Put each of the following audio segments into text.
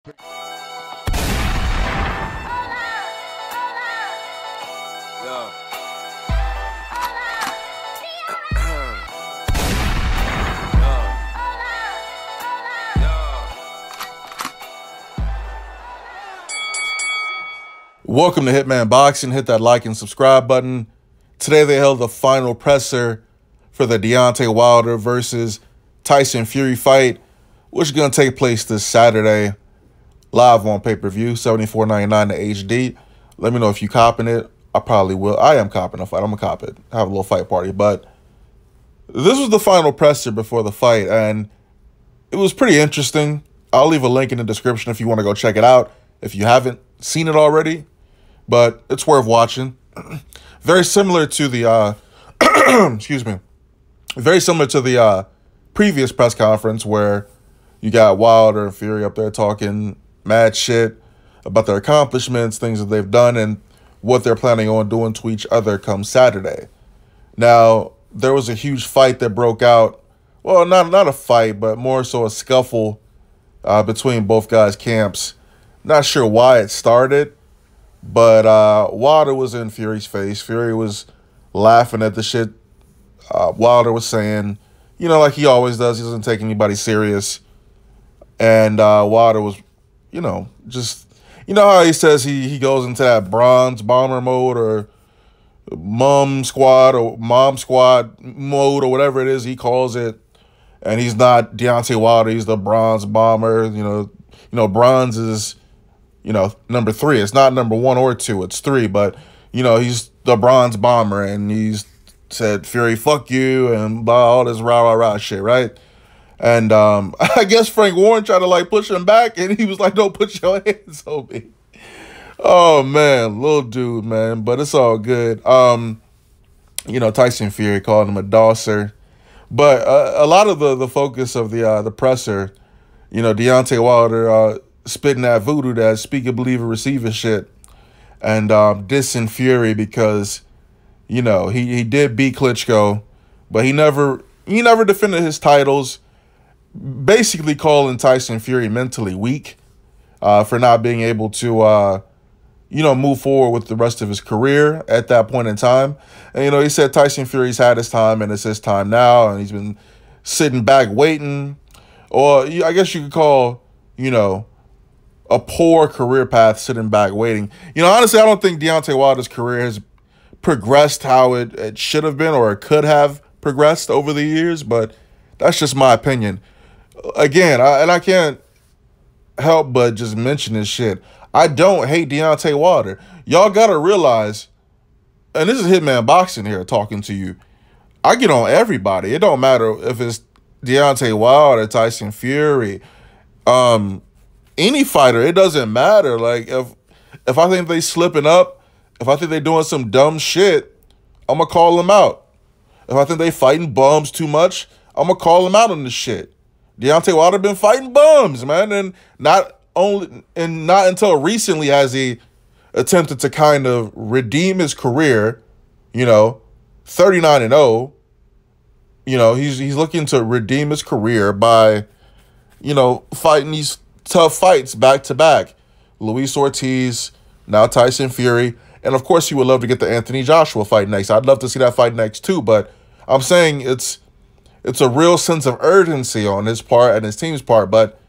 Welcome to Hitman Boxing. Hit that like and subscribe button. Today they held the final presser for the Deontay Wilder versus Tyson Fury fight, which is going to take place this Saturday, live on pay-per-view, $74.99 to HD. Let me know if you copping it. I probably will. I am copping a fight. I'm going to cop it. Have a little fight party. But this was the final presser before the fight, and it was pretty interesting. I'll leave a link in the description if you want to go check it out, if you haven't seen it already. But it's worth watching. Very similar to the, excuse me, very similar to the previous press conference where you got Wilder and Fury up there talking mad shit about their accomplishments, things that they've done, and what they're planning on doing to each other come Saturday. Now, there was a huge fight that broke out. Well, not a fight, but more so a scuffle between both guys' camps. Not sure why it started. But Wilder was in Fury's face. Fury was laughing at the shit Wilder was saying, you know, like he always does. He doesn't take anybody serious. And Wilder was, you know, just, you know how he says he goes into that bronze bomber mode or mom squad mode or whatever it is he calls it. And he's not Deontay Wilder. He's the bronze bomber. You know, bronze is, you know, number 3. It's not number 1 or 2. It's 3. But, you know, he's the bronze bomber. And he's said, Fury, fuck you. And blah, all this rah shit, right? And I guess Frank Warren tried to, like, push him back. And he was like, don't put your hands on me. Oh, man. Little dude, man. But it's all good. You know, Tyson Fury called him a dosser. But a lot of the focus of the presser, you know, Deontay Wilder spitting that voodoo, that speak it, believe it, receive it shit, and dissing Fury because, you know, he did beat Klitschko, but he never defended his titles, basically calling Tyson Fury mentally weak for not being able to, you know, move forward with the rest of his career at that point in time. And, you know, he said Tyson Fury's had his time and it's his time now, and he's been sitting back waiting, or I guess you could call, you know, a poor career path sitting back waiting. You know, honestly, I don't think Deontay Wilder's career has progressed how it should have been or it could have progressed over the years, but that's just my opinion. Again, I can't help but just mention this shit. I don't hate Deontay Wilder. Y'all got to realize, and this is Hitman Boxing here talking to you, I get on everybody. It don't matter if it's Deontay Wilder, Tyson Fury, any fighter, it doesn't matter. Like, if I think they slipping up, if I think they doing some dumb shit, I'm going to call them out. If I think they fighting bums too much, I'm going to call them out on this shit. Deontay Wilder been fighting bums, man. And not until recently has he attempted to kind of redeem his career, you know, 39-0. You know, he's looking to redeem his career by, you know, fighting these tough fights back-to-back. Luis Ortiz, now Tyson Fury. And, of course, he would love to get the Anthony Joshua fight next. I'd love to see that fight next, too. But I'm saying it's a real sense of urgency on his part and his team's part. But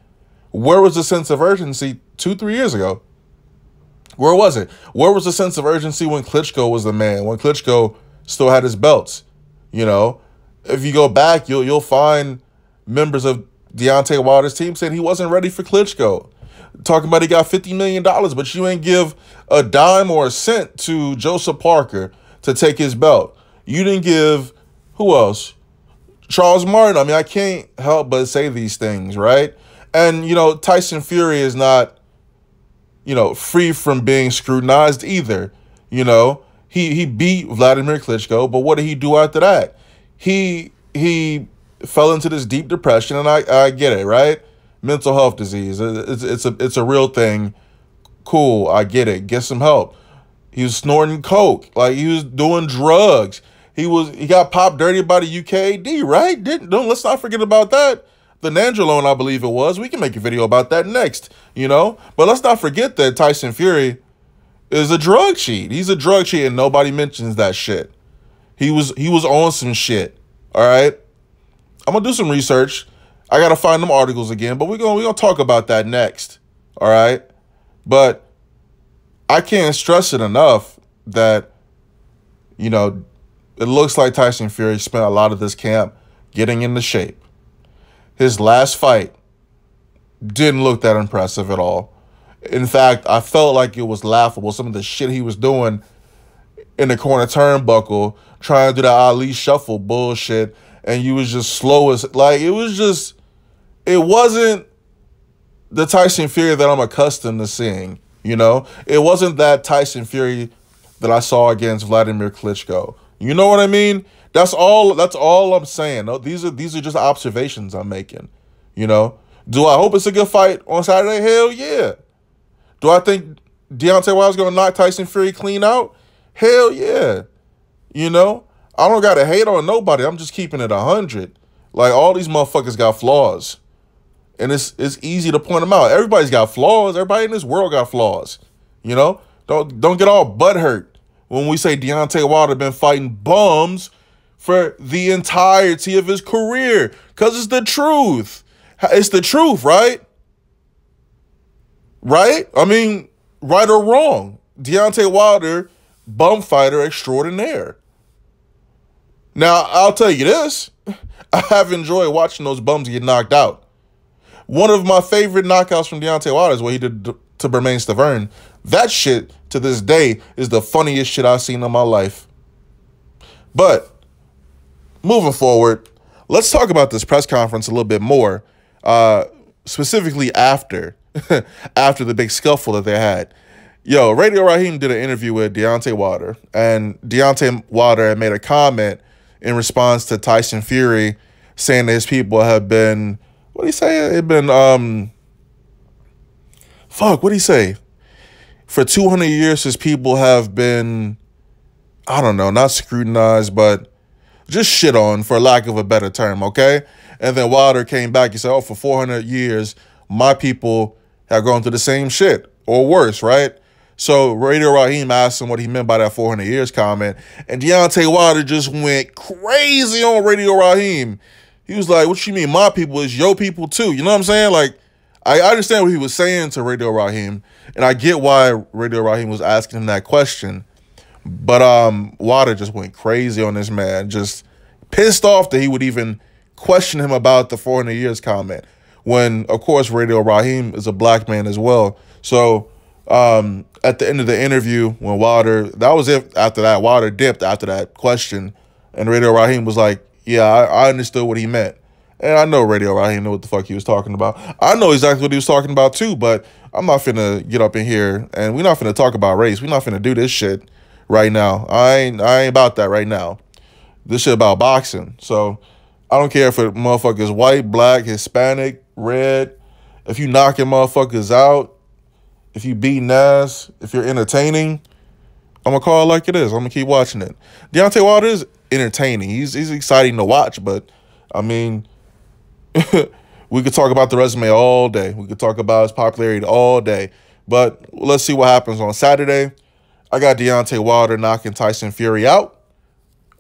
where was the sense of urgency 2-3 years ago? Where was it? Where was the sense of urgency when Klitschko was the man, when Klitschko still had his belts? You know, if you go back, you'll find members of Deontay Wilder's team saying he wasn't ready for Klitschko. Talking about he got $50 million, but you ain't give a dime or a cent to Joseph Parker to take his belt. You didn't give, who else? Charles Martin. I mean, I can't help but say these things, right? And, you know, Tyson Fury is not, you know, free from being scrutinized either. You know, he beat Vladimir Klitschko, but what did he do after that? He fell into this deep depression, and I get it, right? Mental health disease. It's a real thing. Cool, I get it. Get some help. He was snorting coke, like he was doing drugs. He got popped dirty by the UKAD, right? Let's not forget about that. The Nandrolone, I believe it was. We can make a video about that next, you know? But let's not forget that Tyson Fury is a drug cheat. He's a drug cheat, and nobody mentions that shit. He was on some shit, all right? I'm going to do some research. I got to find them articles again, but we're gonna talk about that next, all right? But I can't stress it enough that, you know, it looks like Tyson Fury spent a lot of this camp getting into shape. His last fight didn't look that impressive at all. In fact, I felt like it was laughable. Some of the shit he was doing in the corner turnbuckle, trying to do that Ali shuffle bullshit, and you was just slow as, like, it wasn't the Tyson Fury that I'm accustomed to seeing, you know? It wasn't that Tyson Fury that I saw against Vladimir Klitschko. You know what I mean? That's all I'm saying. No, these are just observations I'm making. You know? Do I hope it's a good fight on Saturday? Hell yeah. Do I think Deontay Wilder's gonna knock Tyson Fury clean out? Hell yeah. You know? I don't gotta hate on nobody. I'm just keeping it 100. Like, all these motherfuckers got flaws. And it's easy to point them out. Everybody's got flaws. Everybody in this world got flaws. You know? Don't get all butthurt when we say Deontay Wilder been fighting bums for the entirety of his career. Because it's the truth. It's the truth, right? Right? I mean, right or wrong. Deontay Wilder, bum fighter extraordinaire. Now, I'll tell you this. I have enjoyed watching those bums get knocked out. One of my favorite knockouts from Deontay Wilder is what he did to Bermane Stiverne. That shit, to this day, is the funniest shit I've seen in my life. But, moving forward, let's talk about this press conference a little bit more, specifically after the big scuffle that they had. Yo, Radio Raheem did an interview with Deontay Wilder, and Deontay Wilder had made a comment in response to Tyson Fury saying that his people have been, what did he say? They've been, what did he say? For 200 years, his people have been, I don't know, not scrutinized, but just shit on, for lack of a better term, okay? And then Wilder came back. He said, oh, for 400 years, my people have gone through the same shit, or worse, right? So Radio Raheem asked him what he meant by that 400 years comment, and Deontay Wilder just went crazy on Radio Raheem. He was like, what you mean, my people is your people too? You know what I'm saying? Like, I understand what he was saying to Radio Raheem, and I get why Radio Raheem was asking him that question. But Wilder just went crazy on this man, just pissed off that he would even question him about the 400 years comment, when, of course, Radio Raheem is a black man as well. So at the end of the interview, when Wilder, that was it. After that, Wilder dipped after that question, and Radio Raheem was like, yeah, I understood what he meant. And I know Radio Raheem knew what the fuck he was talking about. I know exactly what he was talking about too, but I'm not finna get up in here, and we're not finna talk about race. We're not finna do this shit right now. I ain't about that right now. This shit about boxing. So I don't care if a motherfucker's white, black, Hispanic, red. If you knocking motherfuckers out, if you beating ass, if you're entertaining, I'm gonna call it like it is. I'm gonna keep watching it. Deontay Wilder is entertaining. He's exciting to watch, but I mean, we could talk about the resume all day. We could talk about his popularity all day. But let's see what happens on Saturday. I got Deontay Wilder knocking Tyson Fury out.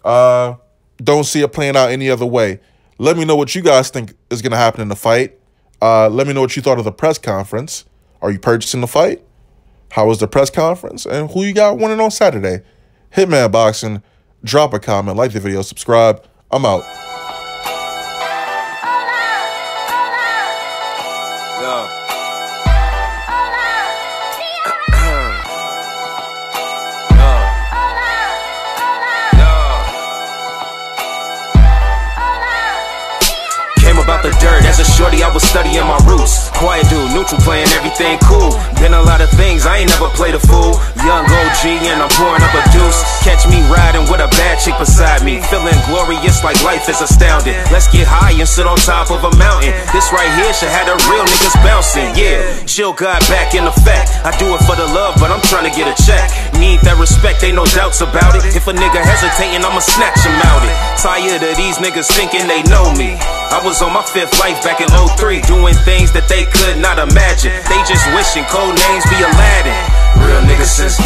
Don't see it playing out any other way. Let me know what you guys think is going to happen in the fight. Let me know what you thought of the press conference. Are you purchasing the fight? How was the press conference? And who you got winning on Saturday? Hitman Boxing. Drop a comment, like the video, subscribe. I'm out. The dirt. As a shorty, I was studying my roots. Quiet dude, neutral, playing everything cool. Been a lot of things, I ain't never played a fool. Young OG and I'm pouring up a deuce. Catch me riding with a bad chick beside me, feeling glorious like life is astounding. Let's get high and sit on top of a mountain. This right here should have the real niggas bouncing. Yeah, chill got back in effect. I do it for the love, but I'm trying to get a check. Need that respect, ain't no doubts about it. If a nigga hesitating, I'ma snatch him out it. Tired of these niggas thinking they know me. I was on my fifth life back back in 03, doing things that they could not imagine. They just wishing code names be Aladdin. Real niggas since